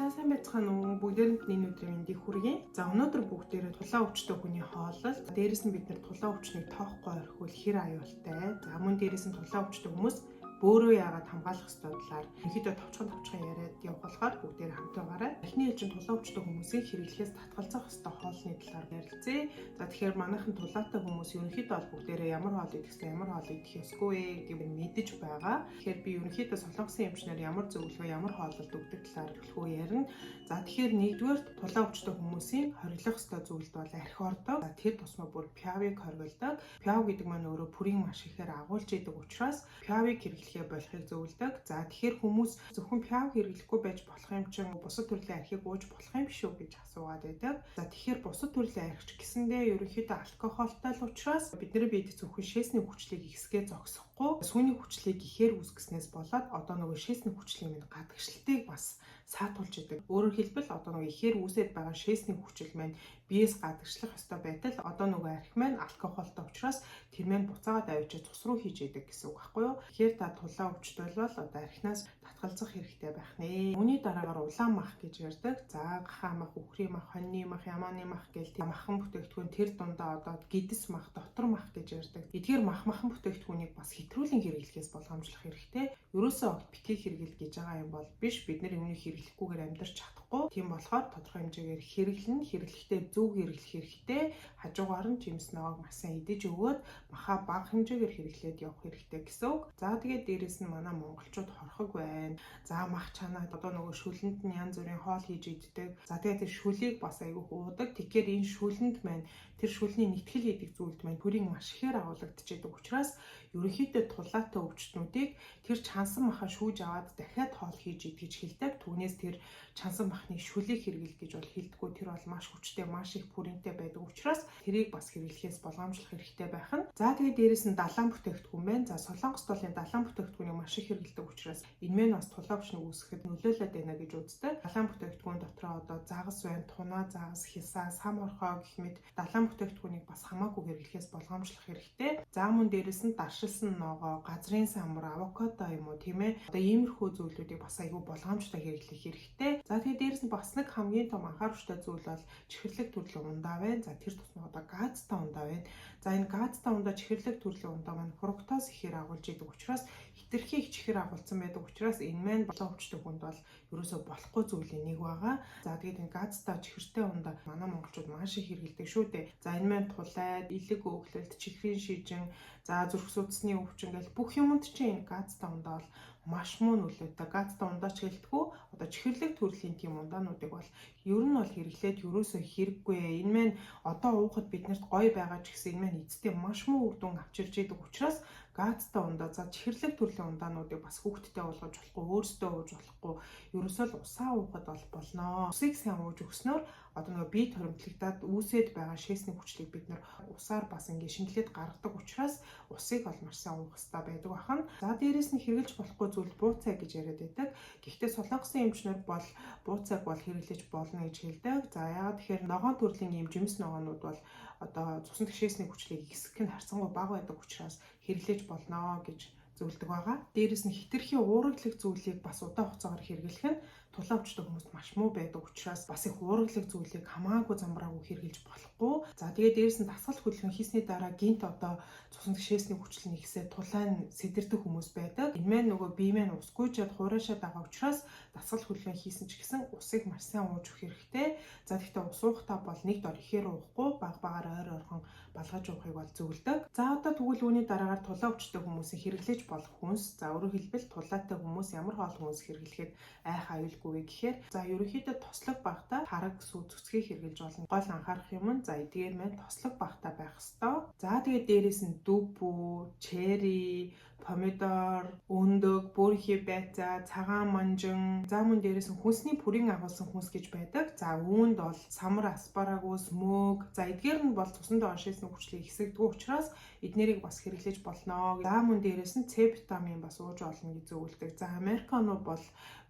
За сайн байцгаана уу? Бүгдээрэнд энэ өдрийн мэндийг хүргэе. За өнөөдөр бүгдээрээ тулаан өвчтөй хүний хооллолт, дээрэс нь бид нэр тулаан өвчнийг тоохгүй орхивол хэр аюултай. За мөн дээрэс нь тулаан өвчтөй хүмүүс бөөрөө яагаад хамгаалах ёстой талаар ерөнхийдөө товчхон яриад явах болохоор бүгдээр хамтаагаараа эхний ээлжинд тулаан өвчтөй хүмүүсийг хэрэглэхээс татгалзах ёстой хоолны талаар ярилцъя. За тэгэхээр манайхан тулаатай хүмүүс ерөнхийдөө бол бүгдээрээ ямар хоол идэх ямар хоол идэх ёсгүй вэ гэдгийг мэдэж байгаа. Тэгэхээр би ерөнхийдөө солонгосын эмчнэр ямар зөвлөгөө ямар хооллолт өгдөг талаар төлхөө ярина. За тэгэхээр нэгдүгээр тулаан өвчтөй хүмүүсийн хориглох ёстой зүйлд бол архи ордог. За тэр тусмаа бүр пявыг хориглодог. Пяв гэдэг маань өөрөө бүрийн маш ихээр агуулж идэг учраас пявыг хэрэглэхээ болохыг зөвлөдөг. За тэгэхээр хүмүүс зөвхөн пяв хэрэглэхгүй байж болох юм чинь бусад төрлийн архийг ууж болох юм биш үү гэж асуугаад байдаг. За тэгэхээр бусад төрлийн архич гэсэндээ ерөнхийдөө алкогольтой л учраас бидний биед зөвхөн шээсний хүчлийг ихсгээ зогсохгүй сүүний хүчлийг ихээр үүсгэснээс болоод одоо нөгөө шээсний хүчлийн минь гадагшлтыг бас саатуулж идэг. Өөрөөр хэлбэл одоо нөгөө ихээр үүсээд байгаа шээсний хүчил маань биеэс гадагшлах ёстой байтал одоо нөгөө архи маань алкогольтой учраас тэр маань буцаагаад авчиж цус руу хийж идэг гэсэн үг байхгүй юу? Тэгэхээр та тулаан өвчтөй бол одоо архинаас татгалзах хэрэгтэй байх нэ. Үүний дараагаар улаан мах гэж ярьдаг. За гахаа мах, үхрийн мах, хоньны мах, ямааны мах гэл тийм махан бүтээгдэхүүн тэр дундаа одоо гидс мах, дотор мах гэж ярьдаг. Эдгээр махан бүтээгдэхүүнийг бас хэтрүүлэн хэрэглэхээс болгоомжлох хэрэгтэй. Ерөөсөө огт битгий хэрэгэл гэж байгаа юм бол биш. Бид нар үүнийг хэрэглэхгүйгээр амьдарч чадахгүй. Тийм болохоор тодорхой хэмжээгээр хэрэглэн хэрэглэхдээ зөв хэрэглэх хэрэгтэй. Хажуугаар нь жимс ноог маш сайн идэж өгөөд махаа бага хэмжээгээр хэрэглээд явах хэрэгтэй гэсэн үг. За тэгээд дээрэс нь манай монголчууд хорхог байна. За мах чанаад одоо нөгөө шүлэнд нь янз бүрийн хоол хийж иддэг. За тэгээд тэр шүлийг бас айгүйх уудаг. Тэгэхээр энэ шүлэнд маань тэр шүлний нэтгэл хийдэг зүйлд маань бүрийн маш ихээр агуулгадчихэдэг учраас ерөнхийдөө тулаатай өвчтнүүдийг тэр чансан маха шүүж аваад дахиад хоол хийж идэж хэлдэг. Түүнээс тэр чансан махны шүлийг хэрэгэл гэж бол хэлдэггүй. Тэр бол маш хүчтэй, маш их бүрэнтэй байдаг учраас тэрийг бас хэрэглэхээс болгоомжлох хэрэгтэй байх нь. За тэгээд дээрэс нь далайн бүтээгдэхүүн байна. За солонгост бол энэ далайн бүтээгдэхүүнийг маш их хэрэглэдэг учраас энэ мэн бас тулаан өвчнийг үүсгэхэд нөлөөлөд байна гэж үздэг. Далайн бүтээгдэхүүн дотроо одоо загас байна, тунаа загас, хисаа, сам орхоо гэх мэт далайн бүтээгдэхүүнийг бас хамаагүй хэрэглэхээс болгоомжлох хэрэгтэй. За мөн дээрэс нь даршилсан ногоо, газрын самбар, авокадо юм уу тийм ээ. Одоо иймэрхүү зүйлүүдийг бас айгүй болгоомжтой хэрэглэх хэрэгтэй. За тэгээд дээрэс нь бас нэг хамгийн том анхааруулжтай зүйл бол чихэрлэг төрлийн ундаа байна. За тэр тусмаа одоо газтай ундаа байна. За энэ газтай ундаа чихэрлэг төрлийн ундаа маань фруктоз ихээр агуулж идэг учраас хитрхи их чихэр агуулсан байдаг учраас энэ маань тулаан өвчтөй хүнд бол ерөөсөө болохгүй зүйлийн нэг байгаа. За тэгээд энэ газтай чихэртэй ундаа манай монголчууд маш их хэрэглэдэг шүү дээ. За энэ маань тулайд, илэг өглөлт, чихрийн шижин, за зүрх судасны өвчин гэл бүх юмд чинь энэ газтай ундаа бол маш муу нөлөөтэй. Газтай ундаач гэлтгүү одоо чихэрлэг төрлийн тийм ундаануудыг бол ер нь бол хэрэглээд ерөөсөө хэрэггүй. Энэ маань одоо уухад биднэрт гоё байгаа ч гэсэн энэ маань эцэстээ маш муу үр дүн авчирж идэг учраас газтай ундаа за чихэрлэг төрлийн ундаануудыг бас хүүхдтэй болгож болохгүй, өөрсдөө ууж болохгүй. Ерөөсөө л усаа уухад бол болно. Усыг сайн ууж өгснөөр одоо нөгөө бие торимтлагдаад үүсээд байгаа шээсний хүчлийг бид нар усаар бас ингэ шинжилээд гаргадаг учраас усыг бол маш сайн уух хэрэгтэй байдаг бахан. За дээрэс нь хэрэглэж болохгүй зүйл бууцай гэж яриад байдаг. Гэхдээ солонгосын эмчнэр бол бууцайг бол хэрэглэж болно гэж хэлдэг. За яагаад тэгэхээр ногоон төрлийн ийм жимс ногоонууд бол одоо цуснд шээсний хүчлийг ихсгэх нь харьцангуй бага байдаг учраас хэрэглэж болно гэж зөвлөдөг байгаа. Дээрэс нь хитрхи уургаглах зүйлийг бас удаан хугацаагаар хэрэглэх нь тулаан өвчтөй хүмүүст маш муу байдаг учраас бас их уургаглах зүйлийг хамаагүй замбраагүй хэрэглэж болохгүй. За тэгээд дээрэс нь дасгал хөдөлгөөн хийсний дараа гинт одоо цуснд шээсний хүчил нэгсээ тулаан сэтэрдэг хүмүүс байдаг. Энэ маань нөгөө бие маань усгүйжээд хуурайшаад байгаа учраас дасгал хөдөлгөөн хийсэн ч гэсэн усыг маш сайн ууж өгөх хэрэгтэй. За гэхдээ ус уухтаа бол нэг дор ихээр уухгүй баг багаар ойр ойрхон балгаж уухыг бол зөвлөдөг. За одоо тэгвэл үүний дараагаар тулаан өвчтөй хүмүүсийг хэрэглэж болох хүнс. За өөрөөр хэлбэл тулаатай хүмүүс ямар хоол хүнс хэрэглэхэд айх аюулгүй гэхээр за ерөнхийдөө тослог багтаа хараг сүү зүцгийг хэрэглэж болно. Гол анхаарах юм нь за эдгээр маань тослог багтаа байх ёстой. За тэгээд дээрэс нь дүбүү, чери, помидор, өндөг, бөөрийнхий байцаа, цагаан манжин, за мөн дээрээс нь хүнсний бүрийн агуулсан хүнс гэж байдаг. За үүнд бол самар, аспарагус, мөг, за эдгээр нь бол цуснд оншилсны хүчлийг ихсэгдэг учраас эднэрийг бас хэрэглэж болно. За мөн дээрээс нь С витамин бас ууж олно гэж зөвлөдөг. За американууд бол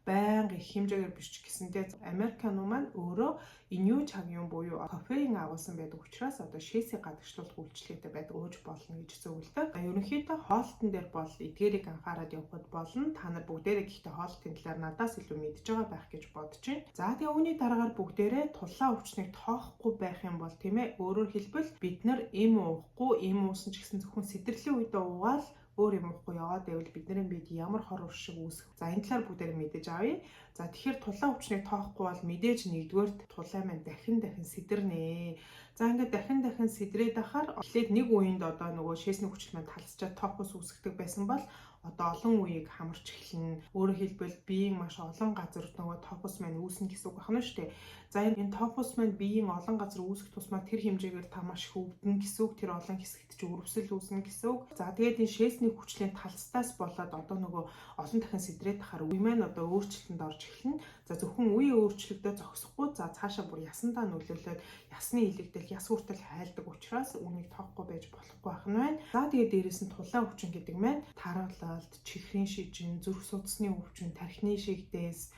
байнга их хэмжээгээр биш ч гэсэндээ Американо маань өөрөө энэүү цагийн буюу кофеин агуулсан байдаг учраас одоо шээсийг гадагшлуулах үйлчлэгтэй байдаг ууж болно гэж зөвлөдөг. Ерөнхийдөө хоолтон дээр бол эдгээрийг анхаарал явуулахд болно. Та нар бүгдээрээ гэхдээ хоолтын талаар надаас илүү мэдж байгаа байх гэж бодож байна. За тэгээ үүний дараагаар бүгдээрээ тулаан өвчнийг тоохгүй байх юм бол тийм ээ. Өөрөөр хэлбэл бид нар эм уухгүй, эм уусан ч гэсэн зөвхөн сэтрлийн үедээ уугаал өөр юм уухгүй яваад байвал бидний биед ямар хор уршиг үүсэх. За энэ талаар бүгдээр мэдэж авъя. За тэгэхээр тулаан өвчнийг тоохгүй бол мэдээж нэгдүгээр тулаан маань дахин сэдэрнэ. За ингээд дахин сэдрээд ахаар эхлээд нэг үеинд одоо нөгөө шээсний хүчил маань талсчаад топос үүсгдэг байсан бол одоо олон үеийг хамарч эхэлнэ. Өөрөөр хэлбэл биеийн маш олон газар нөгөө топос маань үүснэ гэсэн үг байна шүү дээ. За энэ топос маань биеийн олон газар үүсэх тусмаа тэр хэмжээгээр та маш их өвдөн гэсэн үг. Тэр олон хэсэгт ч өрөвсөл үүснэ гэсэн үг. За тэгээд энэ шээсний хүчлийн талстаас болоод одоо нөгөө олон дахин сэдрээд ахаар үе маань одоо өөрчлөлтөнд орж эхэлнэ. За зөвхөн үе өөрчлөгдөө зогсохгүй за цаашаа бүр ясандаа нөлөөлөд ясны илэгдэл яс хүртэл хайлдаг учраас үүнийг тоохгүй байж болохгүй байх нь байна. За тэгээд дээрэс нь тулаан өвчин гэдэг маань тархалт, чихрийн шижин, зүрх судасны өвчин, тархины шигдээс,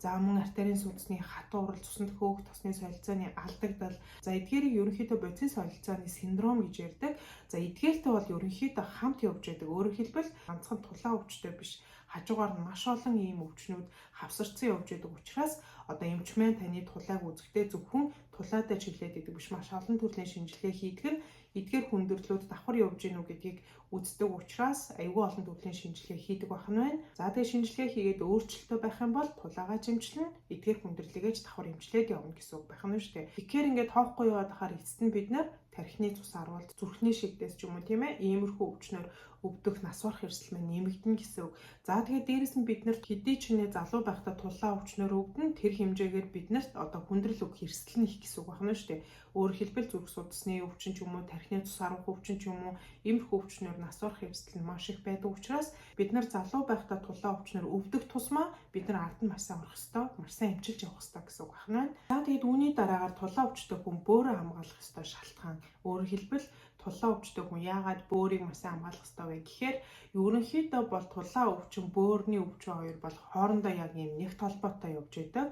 за мөн артерийн судасны хатуу урал, цуснд хөөх, тосны солилцооны алдагдал. За эдгээрийг ерөнхийдөө бодис солилцооны синдром гэж ярьдаг. За эдгээртэй бол ерөнхийдөө хамт явж байдаг. Өөрөөр хэлбэл ганцхан тулаан өвчтэй биш. Хажуугаар нь маш олон ийм өвчнүүд хавсарцсан явж байдаг учраас одоо эмч маань таны тулааг үзэхдээ зөвхөн тулаатай чиглээд идэг биш маш олон төрлийн шинжилгээ хийдэг нь эдгээр хүндрэлүүд давхар явж гинүү гэдгийг үздэг учраас аюул олон төрлийн шинжилгээ хийдэг байх нь байна. За тэгээ шинжилгээ хийгээд өөрчлөлтөө байх юм бол тулаагаа чимчлэн эдгээр хүндрэлийгэж давхар эмчлээд явна гэсэн үг байх нь шүү дээ. Тэгэхээр ингээд тоохгүй яваад ахаар эцэст нь бид нар тархины цус аруулт, зүрхний шигдээс ч юм уу тийм ээ иймэрхүү өвчнөр өвдөх, нас барах эрсдэл маань нэмэгдэнэ гэсэн үг. За тэгээд дээрэс нь бид нарт хэдий ч нэ залуу байхдаа тулаан өвчнөр өвдөн тэр хэмжээгээр биднэрт одоо хүндрэл өгөх эрсдэл нь их гэсэн үг байна шүү дээ. Өөрөөр хэлбэл зүрх судасны өвчин ч юм уу, тархины цус аруулах өвчин ч юм уу, иймэрхүү өвчнөр нас барах эрсдэл нь маш их байдаг учраас бид нар залуу байхдаа тулаан өвчнөр өвдөх тусмаа бид нар ард нь маш сайн урах ёстой, маш сайн эмчилж явах ёстой гэсэн үг байна. За тэгээд үүний дараагаар тулаан өвчтэй хүн бөөрөө хамгаалах ёстой шалтгаан. Өөрөөр хэлбэл тулаан өвчтэй хүн яагаад бөөрийг маш сайн хамгаалах ёстой вэ гэхээр ерөнхийдөө бол тулаан өвчин, бөөрийн өвчин хоёр бол хоорондоо яг юм нэгт холбоотой явж байдаг.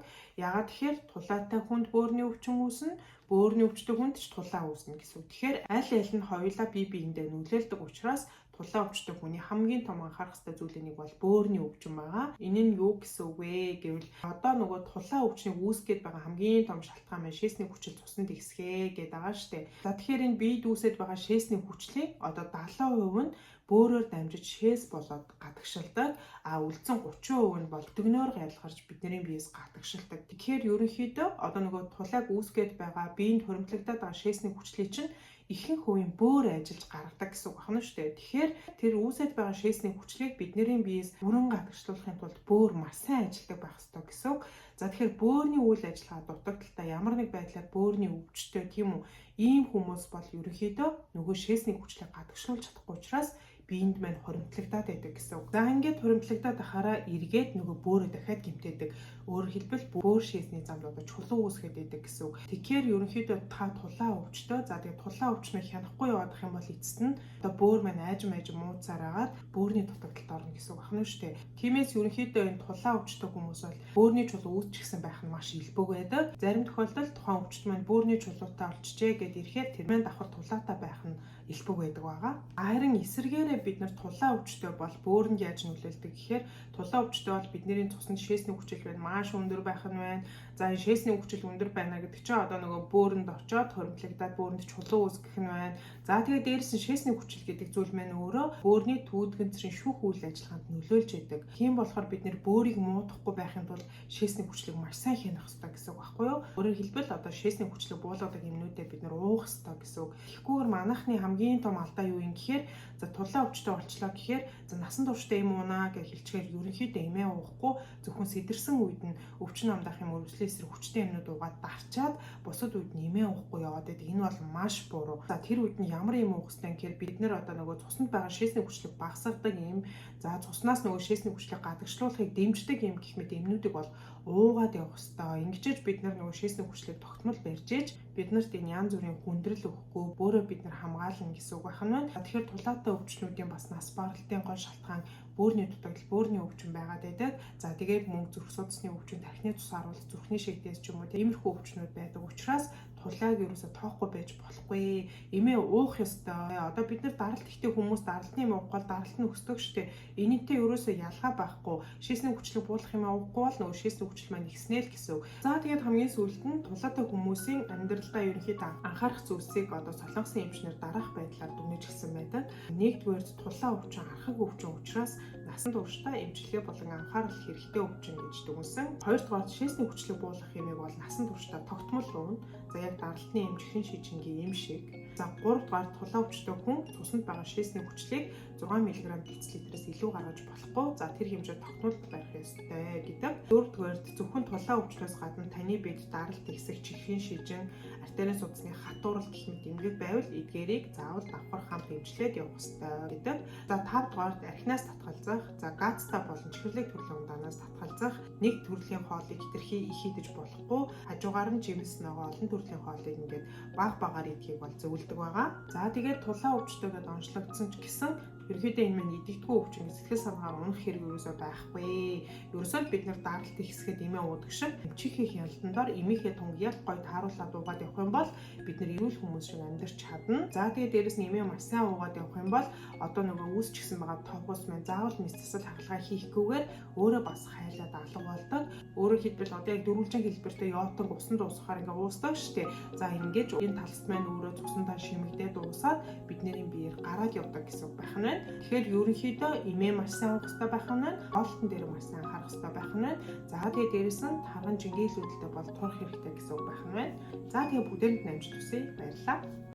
Яагаад тэгэхээр тулаатай хүнд бөөрийн өвчин үүснэ, бөөрийн өвчтэй хүнд ч тулаан үүснэ гэсэн үг. Тэгэхээр аль нь хоёулаа бие биендээ нөлөөлдөг учраас тулаан өвчтэй хүний хамгийн том анхаарах ёстой зүйлийн нэг бол бөөрийн өвчин байгаа. Энэ нь юу гэсэн үг вэ гэвэл одоо нөгөө тулаан өвчнийг үүсгэж байгаа хамгийн том шалтгаан маань шээсний хүчил цуснд ихсгээ гэдэг байгаа шүү дээ. За тэгэхээр энэ биед үүсэж байгаа шээсний хүчлийн одоо 70% нь бөөрөөр дамжиж шээс болоод гадагшилдаг. А үлдсэн 30% нь бол дөгнөөр гайлгарч бидний биеэс гадагшилдаг. Тэгэхээр ерөнхийдөө одоо нөгөө тулааг үүсгэж байгаа биеинд хуримтлагдаад байгаа шээсний хүчлийг чинь ихэнх хувийн бөөр ажиллаж гаргадаг гэсэн үг байна шүү дээ. Тэгэхээр тэр үүсэж байгаа шээсний хүчлийг бидний биеэс бүрэн гадагшлуулахын тулд бөөр маш сайн ажилладаг байх ёстой гэсэн үг. За тэгэхээр бөөрийн үйл ажиллагаа дутагдaltaа ямар нэг байдлаар бөөрийн өвчтөй тийм үү ийм хүмүүс бол ерөнхийдөө нөгөө шээсний хүчлийг гадагшлуулж чадахгүй учраас биеинд маань хуримтлагдаад байдаг гэсэн үг. За ингээд хуримтлагдаад ахаараа эргээд нөгөө бөөрөө дахиад гэмтээдэг. Өөрөөр хэлбэл бөөр шээсний замд одоо чулуу үүсгээд байдаг гэсэн үг. Тэгэхээр ерөнхийдөө та тулаан өвчтөө за тэгээд тулаан өвчнөө хянахгүй явах юм бол эцэст нь одоо бөөр маань айжм мууцаар агаад бөөрийн дутагдалд орно гэсэн үг байна шүү дээ. Тиймээс ерөнхийдөө энэ тулаан өвчтөй хүмүүс бол бөөрийн чулуу үүсчихсэн байх нь маш илбэг байдаг. Зарим тохиолдолд тухайн өвчт маань бөөрийн чулуутай олчжээ гэд ирэхээр тэр маань давхар тулаатай байх нь илбэг байдаг байгаа. Харин эсвэргээрээ бид нар тулаан өвчтөй бол бөөрөнд яаж нөлөөлдөг гэхээр тулаан өвчтөй бол бидний цуснд шээсний хүчил байна маш өндөр байх нь байна. За энэ шээсний хүчил өндөр байна гэдэг чинь одоо нөгөө бөөрөнд очоод хуримтлагдаад бөөрөнд чулуу үүсгэх нь байна. За тэгээд дээрээс нь шээсний хүчил гэдэг зүйл маань өөрөө бөөрийн түүдгэнцрийн шүүх үйл ажиллагаанд нөлөөлж байдаг. Тийм болохоор бид нэр бөөрийг муудахгүй байхын тулд шээсний хүчлийг маш сайн хянах хэрэгтэй гэсэн үг байхгүй юу? Өөрөөр хэлбэл одоо шээсний хүчлийг буулгадаг юмнуудыг бид нар уух хэрэгтэй гэсэн үг. Тэгэхгүйгээр манайхны хамгийн том алдаа юу юм гэхээр за тулаан өвчтөй болчлоо гэхээр за насан туршдаа юм уунаа гэж хэлчихээр ерөнхийдөө эмээ уухгүй зөвхөн сэтэрсэн үед нь өвчин амдаах юм өрөвслийн эсрэг хүчтэй юмнууд уугаад дарчаад бусад үед нь эмээ уухгүй яваад байдаг. Энэ бол маш буруу. За тэр үед нь ямар юм уух ёстой гэхээр бид нэр одоо нөгөө цуснд байгаа шээсний хүчлийг багасгадаг юм за цуснаас нөгөө шээсний хүчлийг гадагшлуулахыг дэмждэг юм гэх мэт эмнүүдийг бол уугаад явах ёстой. Ингэжээж бид нар нөгөө шээсний хүчлийг тогтмол барьж ээж бид нарт энэ янз бүрийн хүндрэл өгөхгүй бөөрөө бид нар хамгаална гэсэн үг байна. Тэгэхээр тулаатай өвчнүүдийн бас нас баралтын гол шалтгаан бөөрийн дутагдал, бөөрийн өвчин байгаад байдаг. За тэгээд мөнгө зүрх судасны өвчин, тархины цус харуулах, зүрхний шигтээс ч юм уу тиймэрхүү өвчнүүд байдаг учраас тулайг ерөөсө тоохгүй байж болохгүй. Эмээ уух ёстой. Одоо бид нар даралт ихтэй хүмүүс даралтны юм уухгүй бол даралт нь өсдөг штеп. Энэтэй ерөөсө ялгаа байхгүй. Шийсний хүчлэг буулах юм уухгүй бол нөгөө шийсний хүчил маань ихснэ л гэсэн үг. За тэгээд хамгийн сүүлд нь тулаатай хүмүүсийн амьдралдаа ерөнхийдөө анхаарах зүйлсийг одоо солонгосын эмчнэр дараах байдлаар дүгнэжсэн байдаг. Нэгдүгээр тулаа өвчин архаг өвчин учраас насан туршдаа эмчилгээ болон анхаарал хэрэгтэй өвчин гэж дүгнсэн. Хоёрдугаар шийсний хүчлэг буулах юмыг бол насан туршдаа тогтмол уун. За яг даралтны эмчхийн шижингийн юм шиг. За 3 дугаар тулаа өвчтөй хүн цуснд байгаа шийсний хүчлийг 6 мг децилитрээс илүү гаргаж болохгүй. За тэр хэмжээ тогтмол барих ёстой гэдэг. 4 дугаар зөвхөн тулаа өвчнөөс гадна таны бид даралт ихсэх чихрийн шижин, артерийн судасны хатуурал гэх мэт эмгэг байвал эдгээрийг заавал давхар хамт эмчлээд явах ёстой гэдэг. За 5 дугаарт архинаас татгалзах, за газтай болон чихэрлэг төрлийн ундаанаас татгалзах нэг төрлийн хоолыг хэтэрхий их идэж болохгүй. Хажуугаар нь жимс нөгөө олон төрлийн хоолыг ингээд баг багаар идхийг бол зөвлөдөг байгаа. За тэгээд тулаа өвчтөйгээд онцлогдсон ч гэсэн ерөөдөө энэ маань идэгдгүй өвчин сэтгэл санаагаар унах хэрэг ерөөсөө байхгүй. Ерөөсөө бид нар даралт ихсгэд эмээ уудаг шиг чихэх ялтандор эмийнхээ тунг яг гой тааруулаад уугаад явах юм бол бид нар эрүүл хүмүүс шиг амьдарч чадна. За тэгээд дээрэс нь эмээ маш сайн уугаад явах юм бол одоо нөгөө үүсчихсэн байгаа топос маань заавал мэс засал хагалгаа хийхгүйгээр өөрөө бас хайлаад алга болдог. Өөрөөр хэлбэл одоо яг дөрвөлжин хэлбэртэй йотон усан дуусахаар ингээ уусдаг штеп. За ингэж энэ талс маань өөрөө цусандаа шимэгдээд уусаад бидний биеэр гараад явдаг гэсэн үг байх нь. Тэгэхээр ерөнхийдөө эмээ маш сайн уух хэрэгтэй байх нь, хоолтон дээр маш сайн анхаарах хэрэгтэй байх нь. За тэгээд дээрэс нь тарган жингээйлүүдэлтэй бол турах хэрэгтэй гэсэн үг байх нь. За тэгээд бүгдээрэнд намжид хүсье. Баярлалаа.